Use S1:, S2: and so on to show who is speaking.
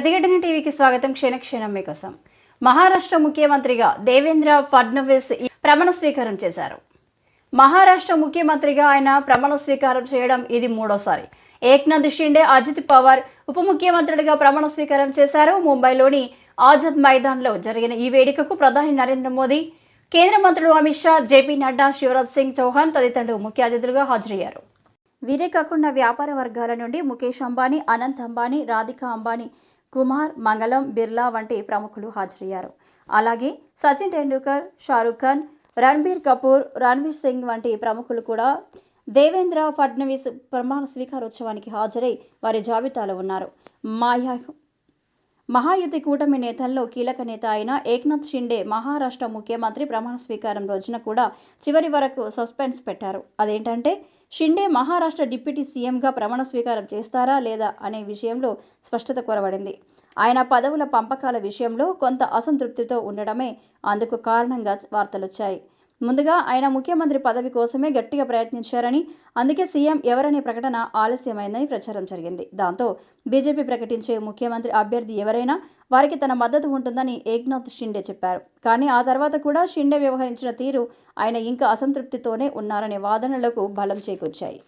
S1: ప్రతిఘటన టీవీకి స్వాగతం. క్షణక్షణం మీకోసం. మహారాష్ట్ర ముఖ్యమంత్రిగా దేవేంద్ర ఫడ్నవీస్ ప్రమాణ స్వీకారం చేశారు. మహారాష్ట్ర ముఖ్యమంత్రిగా ఆయన ప్రమాణ స్వీకారం చేయడం ఇది మూడోసారి. ఏక్నాథ్ షిండే, అజిత్ పవార్ ఉప ముఖ్యమంత్రులుగా ప్రమాణ స్వీకారం చేశారు. ముంబైలోని ఆజాద్ మైదాన్లో జరిగిన ఈ వేడుకకు ప్రధాని నరేంద్ర మోదీ, కేంద్ర మంత్రులు అమిత్ షా, జేపీ నడ్డా, శివరాజ్ సింగ్ చౌహాన్ తదితరులు ముఖ్య అతిథులుగా హాజరయ్యారు. వీరే కాకుండా వ్యాపార వర్గాల నుండి ముఖేష్ అంబానీ, అనంత్ అంబానీ, రాధికా అంబానీ, కుమార్ మంగళం బిర్లా వంటి ప్రముఖులు హాజరయ్యారు. అలాగే సచిన్ టెండూల్కర్, షారుఖ్ ఖాన్, రణబీర్ కపూర్, రణ్వీర్ సింగ్ వంటి ప్రముఖులు కూడా దేవేంద్ర ఫడ్నవీస్ ప్రమాణ స్వీకారోత్సవానికి హాజరై వారి జాబితాలో ఉన్నారు. మహాయుతి కూటమి నేతల్లో కీలక నేత అయిన ఏక్నాథ్ షిండే మహారాష్ట్ర ముఖ్యమంత్రి ప్రమాణ స్వీకారం రోజున కూడా చివరి వరకు సస్పెన్స్ పెట్టారు. అదేంటంటే షిండే మహారాష్ట్ర డిప్యూటీ సీఎంగా ప్రమాణ స్వీకారం చేస్తారా లేదా అనే విషయంలో స్పష్టత కోరబడింది. ఆయన పదవుల పంపకాల విషయంలో కొంత అసంతృప్తితో ఉండడమే అందుకు కారణంగా వార్తలొచ్చాయి. ముందుగా ఆయన ముఖ్యమంత్రి పదవి కోసమే గట్టిగా ప్రయత్నించారని, అందుకే సీఎం ఎవరనే ప్రకటన ఆలస్యమైందని ప్రచారం జరిగింది. దాంతో బీజేపీ ప్రకటించే ముఖ్యమంత్రి అభ్యర్థి ఎవరైనా వారికి తన మద్దతు ఉంటుందని ఏక్నాథ్ షిండే చెప్పారు. కానీ ఆ తర్వాత కూడా షిండే వ్యవహరించిన తీరు ఆయన ఇంకా అసంతృప్తితోనే ఉన్నారనే వాదనలకు బలం చేకూర్చాయి.